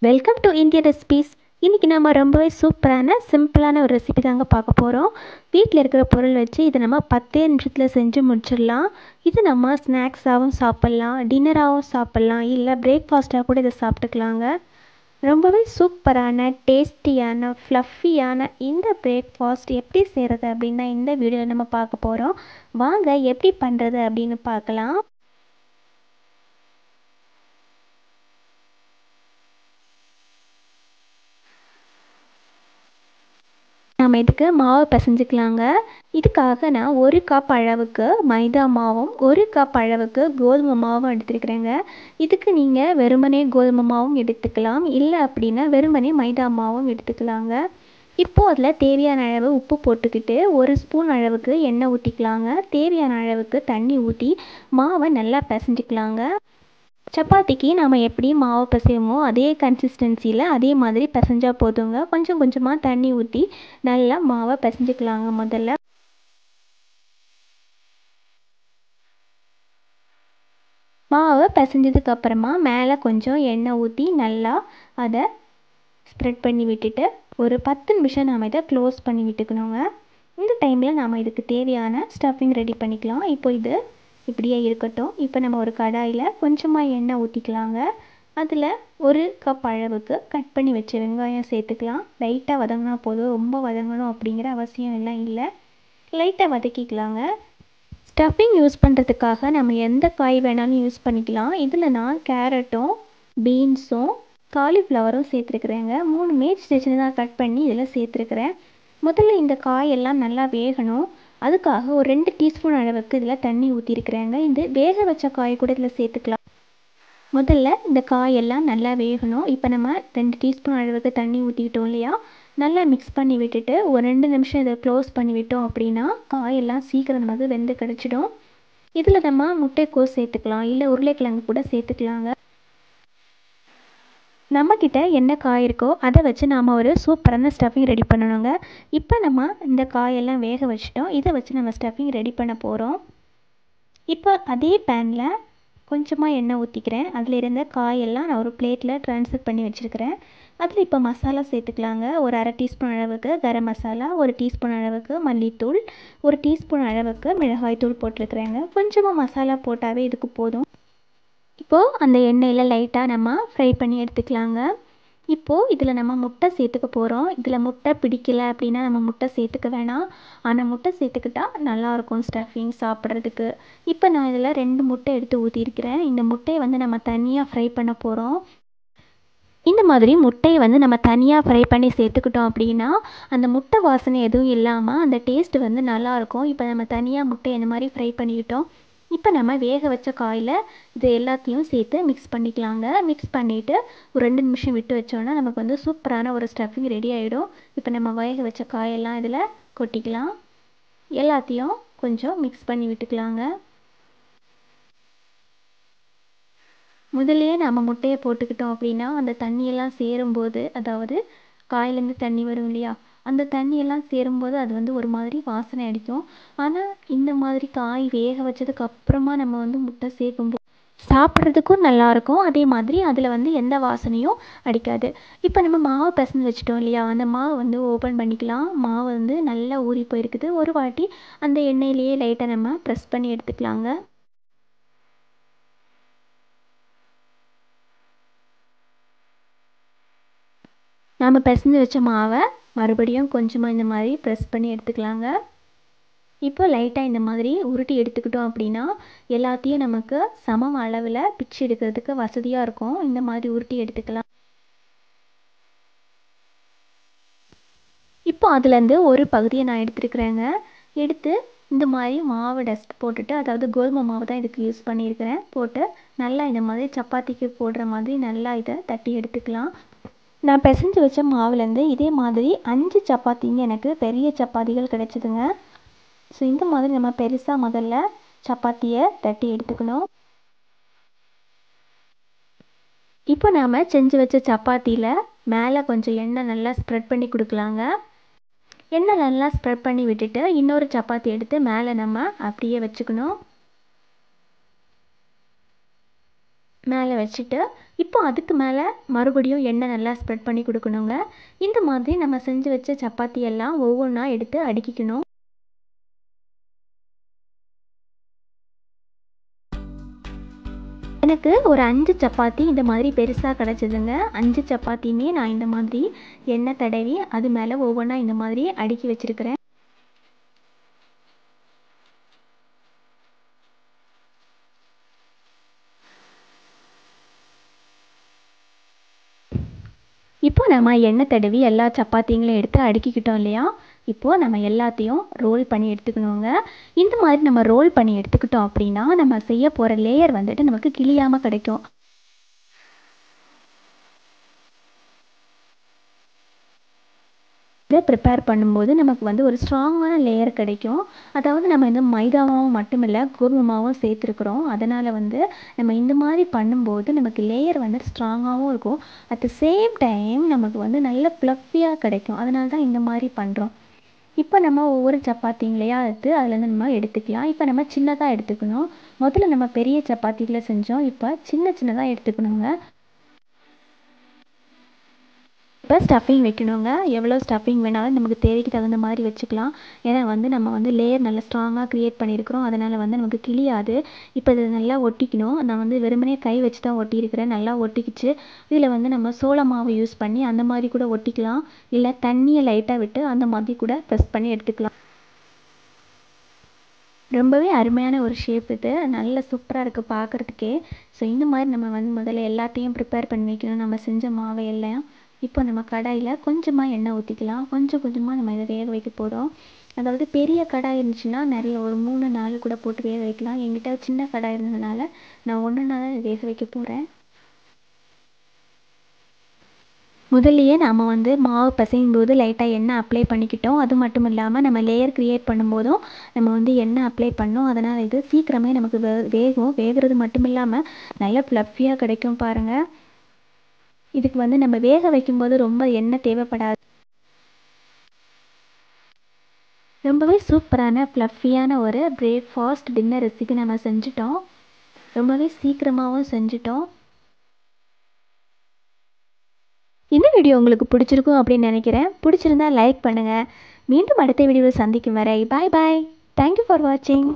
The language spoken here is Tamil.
வெல்கம் டு இந்திய ரெசிபீஸ். இன்றைக்கி நம்ம ரொம்பவே சூப்பரான சிம்பிளான ஒரு ரெசிபி தாங்க பார்க்க போகிறோம். வீட்டில் இருக்கிற பொருள் வச்சு இதை நம்ம 10 நிமிஷத்தில் செஞ்சு முடிச்சிடலாம். இது நம்ம ஸ்நாக்ஸாகவும் சாப்பிட்லாம், டின்னராகவும் சாப்பிட்லாம், இல்லை பிரேக்ஃபாஸ்ட்டாக கூட இதை சாப்பிட்டுக்கலாங்க. ரொம்பவே சூப்பரான டேஸ்டியான ஃப்ளஃபியான இந்த பிரேக்ஃபாஸ்ட் எப்படி செய்கிறது அப்படின்னு தான் இந்த வீடியோவில் நம்ம பார்க்க போகிறோம். வாங்க எப்படி பண்ணுறது அப்படின்னு பார்க்கலாம். நம்ம இதுக்கு மாவு பிசைஞ்சிக்கலாங்க. இதுக்காக நான் 1 கப் அளவுக்கு மைதா மாவும் 1 கப் அளவுக்கு கோதுமை மாவும் எடுத்துருக்குறேங்க. இதுக்கு நீங்கள் வெறுமனே கோதுமை மாவும் எடுத்துக்கலாம், இல்லை அப்படின்னா வெறுமனே மைதா மாவும் எடுத்துக்கலாங்க. இப்போது அதில் தேவையான அளவு உப்பு போட்டுக்கிட்டு 1 ஸ்பூன் அளவுக்கு எண்ணெய் ஊற்றிக்கலாங்க. தேவையான அளவுக்கு தண்ணி ஊற்றி மாவை நல்லா பிசைஞ்சிக்கலாங்க. சப்பாத்திக்கு நம்ம எப்படி மாவு பிசைவோமோ அதே கன்சிஸ்டன்சியில் அதே மாதிரி பிசைஞ்சால் போதுங்க. கொஞ்சம் கொஞ்சமாக தண்ணி ஊற்றி நல்லா மாவை பிசைஞ்சிக்கலாங்க. முதல்ல மாவை பிசைஞ்சதுக்கப்புறமா மேலே கொஞ்சம் எண்ணெய் ஊற்றி நல்லா அதை ஸ்ப்ரெட் பண்ணி விட்டுட்டு ஒரு 10 நிமிஷம் நாம் இதை க்ளோஸ் பண்ணி விட்டுக்கணுங்க. இந்த டைமில் நாம் இதுக்கு தேவையான ஸ்டஃபிங் ரெடி பண்ணிக்கலாம். இப்போ இது இப்படியே இருக்கட்டும். இப்போ நம்ம ஒரு கடாயில் கொஞ்சமாக எண்ணெய் ஊற்றிக்கலாங்க. அதில் 1 கப் அளவுக்கு கட் பண்ணி வச்ச வெங்காயம் சேர்த்துக்கலாம். லைட்டாக வதங்கினா போதும், ரொம்ப வதங்கணும் அப்படிங்கிற அவசியம் எல்லாம் இல்லை. லைட்டாக வதக்கிக்கலாங்க. ஸ்டஃபிங் யூஸ் பண்ணுறதுக்காக நம்ம எந்த காய் வேணாலும் யூஸ் பண்ணிக்கலாம். இதில் நான் கேரட்டும் பீன்ஸும் காலிஃப்ளவரும் சேர்த்துருக்குறேங்க. 3மே சின்ன சின்னதாக கட் பண்ணி இதில் சேர்த்துருக்குறேன். முதல்ல இந்த காயெல்லாம் நல்லா வேகணும். அதுக்காக ஒரு 2 டீஸ்பூன் அளவுக்கு இதில் தண்ணி ஊற்றிருக்குறேங்க. இந்த வேக வச்ச காய் கூட இதில் சேர்த்துக்கலாம். முதல்ல இந்த காயெல்லாம் நல்லா வேகணும். இப்போ நம்ம 2 டீஸ்பூன் அளவுக்கு தண்ணி ஊற்றிக்கிட்டோம் இல்லையா, நல்லா மிக்ஸ் பண்ணி விட்டுட்டு ஒரு 2 நிமிஷம் இதை க்ளோஸ் பண்ணி விட்டோம் அப்படின்னா காயெல்லாம் சீக்கிரம் நமக்கு வெந்து கிடச்சிடும். இதில் நம்ம முட்டைக்கோஸ் சேர்த்துக்கலாம், இல்லை உருளைக்கிழங்கு கூட சேர்த்துக்கலாங்க. நம்மக்கிட்ட என்ன காய் இருக்கோ அதை வச்சு நாம் ஒரு சூப்பரான ஸ்டஃபிங் ரெடி பண்ணணுங்க. இப்போ நம்ம இந்த காயெல்லாம் வேக வச்சிட்டோம். இதை வச்சு நம்ம ஸ்டஃபிங் ரெடி பண்ண போகிறோம். இப்போ அதே பேனில் கொஞ்சமாக எண்ணெய் ஊற்றிக்கிறேன். அதில் இருந்த காயெல்லாம் நான் ஒரு பிளேட்டில் ட்ரான்ஸ்ஃபர் பண்ணி வச்சுருக்கிறேன். அதில் இப்போ மசாலா சேர்த்துக்கலாங்க. ஒரு 1/2 டீஸ்பூன் அளவுக்கு கரம் மசாலா, 1 டீஸ்பூன் அளவுக்கு மல்லித்தூள், 1 டீஸ்பூன் அளவுக்கு மிளகாய் தூள் போட்டிருக்கிறேங்க. கொஞ்சமாக மசாலா போட்டாவே இதுக்கு போதும். இப்போது அந்த எண்ணெயில் லைட்டாக நம்ம ஃப்ரை பண்ணி எடுத்துக்கலாங்க. இப்போது இதில் நம்ம முட்டை சேர்த்துக்க போகிறோம். இதில் முட்டை பிடிக்கல அப்படின்னா நம்ம முட்டை சேர்த்துக்க வேணாம். ஆனால் முட்டை சேர்த்துக்கிட்டால் நல்லாயிருக்கும் ஸ்டஃபிங் சாப்பிட்றதுக்கு. இப்போ நான் இதில் 2 முட்டை எடுத்து ஊற்றிருக்கிறேன். இந்த முட்டையை வந்து நம்ம தனியாக ஃப்ரை பண்ண போகிறோம். இந்த மாதிரி முட்டையை வந்து நம்ம தனியாக ஃப்ரை பண்ணி சேர்த்துக்கிட்டோம் அப்படின்னா அந்த முட்டை வாசனை எதுவும் இல்லாமல் அந்த டேஸ்ட்டு வந்து நல்லாயிருக்கும். இப்போ நம்ம தனியாக முட்டையை இந்த மாதிரி ஃப்ரை பண்ணிக்கிட்டோம். இப்போ நம்ம வேக வச்ச காயில் இது எல்லாத்தையும் சேர்த்து மிக்ஸ் பண்ணிக்கலாங்க. மிக்ஸ் பண்ணிவிட்டு ஒரு 2 நிமிஷம் விட்டு வச்சோன்னா நமக்கு வந்து சூப்பரான ஒரு ஸ்டஃபிங் ரெடி ஆகிடும். இப்போ நம்ம வேக வச்ச காயெல்லாம் இதில் கொட்டிக்கலாம். எல்லாத்தையும் கொஞ்சம் மிக்ஸ் பண்ணி விட்டுக்கலாங்க. முதல்லையே நம்ம முட்டையை போட்டுக்கிட்டோம் அப்படின்னா அந்த தண்ணியெல்லாம் சேரும்போது, அதாவது காயிலேருந்து தண்ணி வரும் இல்லையா, அந்த தண்ணியெல்லாம் சேரும்போது அது வந்து ஒரு மாதிரி வாசனை அடிக்கும். ஆனால் இந்த மாதிரி காய் வேக வச்சதுக்கப்புறமா நம்ம வந்து முட்டை சேர்க்கும்போது சாப்பிட்றதுக்கும் நல்லாயிருக்கும். அதே மாதிரி அதில் வந்து எந்த வாசனையும் அடிக்காது. இப்போ நம்ம மாவு பிசைஞ்சு வச்சுட்டோம் இல்லையா, அந்த மாவு வந்து ஓப்பன் பண்ணிக்கலாம். மாவு வந்து நல்லா ஊறி போயிருக்குது. ஒரு வாட்டி அந்த எண்ணெயிலேயே லைட்டாக நம்ம ப்ரெஸ் பண்ணி எடுத்துக்கலாங்க. நாம் பிசைஞ்சு வச்ச மாவை மறுபடியும் கொஞ்சமாக இந்த மாதிரி ப்ரெஸ் பண்ணி எடுத்துக்கலாங்க. இப்போ லைட்டாக இந்த மாதிரி உருட்டி எடுத்துக்கிட்டோம் அப்படின்னா எல்லாத்தையும் நமக்கு சம அளவில் பிச்சு எடுக்கிறதுக்கு வசதியாக இருக்கும். இந்த மாதிரி உருட்டி எடுத்துக்கலாம். இப்போ அதுலேருந்து ஒரு பகுதியை நான் எடுத்துருக்குறேங்க. எடுத்து இந்த மாதிரி மாவு டஸ்ட் போட்டுட்டு, அதாவது கோதுமை மாவு தான் இதுக்கு யூஸ் பண்ணியிருக்கிறேன், போட்டு நல்லா இந்த மாதிரி சப்பாத்திக்கு போடுற மாதிரி நல்லா இதை தட்டி எடுத்துக்கலாம். நான் பிசைஞ்சு வச்ச மாவுலேருந்து இதே மாதிரி 5 சப்பாத்திங்க எனக்கு பெரிய சப்பாத்திகள் கிடச்சிதுங்க. ஸோ இந்த மாதிரி நம்ம பெருசாக முதல்ல சப்பாத்தியை தட்டி எடுத்துக்கணும். இப்போ நாம் செஞ்சு வச்ச சப்பாத்தியில் மேலே கொஞ்சம் எண்ணெய் நல்லா ஸ்ப்ரெட் பண்ணி கொடுக்கலாங்க. எண்ணெய் நல்லா ஸ்ப்ரெட் பண்ணி விட்டுட்டு இன்னொரு சப்பாத்தி எடுத்து மேலே நம்ம அப்படியே வச்சுக்கணும். மேலே வச்சுட்டு இப்போ அதுக்கு மேலே மறுபடியும் எண்ணெய் நல்லா ஸ்ப்ரெட் பண்ணி கொடுக்கணுங்க. இந்த மாதிரி நம்ம செஞ்சு வச்ச சப்பாத்தி எல்லாம் ஒவ்வொன்றா எடுத்து அடுக்கிக்கணும். எனக்கு ஒரு 5 சப்பாத்தி இந்த மாதிரி பெருசாக கிடச்சிதுங்க. 5 சப்பாத்தியுமே நான் இந்த மாதிரி எண்ணெய் தடவி அது மேலே ஒவ்வொன்றா இந்த மாதிரி அடுக்கி வச்சுருக்கிறேன். இப்போ நம்ம எண்ணெய் தடவி எல்லா சப்பாத்திங்களையும் எடுத்து அடுக்கிக்கிட்டோம் இல்லையா? இப்போது நம்ம எல்லாத்தையும் ரோல் பண்ணி எடுத்துக்கணுங்க. இந்த மாதிரி நம்ம ரோல் பண்ணி எடுத்துக்கிட்டோம் அப்படின்னா நம்ம செய்ய போகிற லேயர் வந்துட்டு நமக்கு கிழியாமல் கிடைக்கும். இதை ப்ரிப்பேர் பண்ணும்போது நமக்கு வந்து ஒரு ஸ்ட்ராங்கான லேயர் கிடைக்கும். அதாவது நம்ம இந்த மைதாவும் மட்டும் இல்லை கோதுமை மாவும் சேர்த்துருக்குறோம். அதனால் வந்து நம்ம இந்த மாதிரி பண்ணும்போது நமக்கு லேயர் வந்து ஸ்ட்ராங்காகவும் இருக்கும். அட் த சேம் டைம் நமக்கு வந்து நல்ல ஃப்ளஃபியாக கிடைக்கும். அதனால தான் இந்த மாதிரி பண்ணுறோம். இப்போ நம்ம ஒவ்வொரு சப்பாத்திங்களையா எடுத்து அதுலேருந்து நம்ம எடுத்துக்கலாம். இப்போ நம்ம சின்னதாக எடுத்துக்கணும். முதல்ல நம்ம பெரிய சப்பாத்திகளை செஞ்சோம். இப்போ சின்னதாக எடுத்துக்கணுங்க. இப்போ ஸ்டஃபிங் வைக்கணுங்க. எவ்வளோ ஸ்டஃபிங் வேணாலும் நமக்கு தேவைக்கு தகுந்த மாதிரி வச்சுக்கலாம். ஏன்னா வந்து நம்ம வந்து லேயர் நல்லா ஸ்ட்ராங்காக க்ரியேட் பண்ணியிருக்கிறோம். அதனால் வந்து நமக்கு கிழியாது. இப்போ இதை நல்லா ஒட்டிக்கணும். நான் வந்து வெறுமனே கை வச்சு தான் ஒட்டியிருக்கிறேன். நல்லா ஒட்டிக்கிச்சு. இதில் வந்து நம்ம சோள மாவு யூஸ் பண்ணி அந்த மாதிரி கூட ஒட்டிக்கலாம். இல்லை தண்ணியை லைட்டாக விட்டு அந்த மாதிரி கூட ப்ரெஸ் பண்ணி எடுத்துக்கலாம். ரொம்பவே அருமையான ஒரு ஷேப் இது. நல்ல சூப்பராக இருக்குது பார்க்குறதுக்கே. ஸோ இந்த மாதிரி நம்ம வந்து முதல்ல எல்லாத்தையும் ப்ரிப்பேர் பண்ணி வைக்கணும். நம்ம செஞ்ச மாவை எல்லாம் இப்போ நம்ம கடாயில் கொஞ்சமாக எண்ணெய் ஊற்றிக்கலாம். கொஞ்சம் கொஞ்சமாக நம்ம இதை வேக வைக்க போகிறோம். அதாவது பெரிய கடாய் இருந்துச்சுன்னா நிறைய ஒரு 3-4 கூட போட்டு வேக வைக்கலாம். என்கிட்ட சின்ன கடாய் இருந்ததுனால நான் ஒன்றுனா தான் வேக வைக்க போகிறேன். முதல்லையே நம்ம வந்து மாவு பிசையும் போது லைட்டாக எண்ணெய் அப்ளை பண்ணிக்கிட்டோம். அது மட்டும் இல்லாமல் நம்ம லேயர் க்ரியேட் பண்ணும்போதும் நம்ம வந்து எண்ணெய் அப்ளை பண்ணோம். அதனால் இது சீக்கிரமே நமக்கு வேகும். வேகிறது மட்டும் இல்லாமல் நல்ல ஃப்ளஃபியாக கிடைக்கும் பாருங்கள். இதுக்கு வந்து நம்ம வேக வைக்கும்போது ரொம்ப எண்ணெய் தேவைப்படாது. ரொம்பவே சூப்பரான ஃப்ளஃபியான ஒரு பிரேக்ஃபாஸ்ட் டின்னர் ரெசிபி நம்ம செஞ்சுட்டோம். ரொம்பவே சீக்கிரமாகவும் செஞ்சுட்டோம். இந்த வீடியோ உங்களுக்கு பிடிச்சிருக்கும் அப்படின்னு நினைக்கிறேன். பிடிச்சிருந்தா லைக் பண்ணுங்கள். மீண்டும் அடுத்த வீடியோவில் சந்திக்கும் வரை பாய் பாய். தேங்க்யூ ஃபார் வாட்சிங்.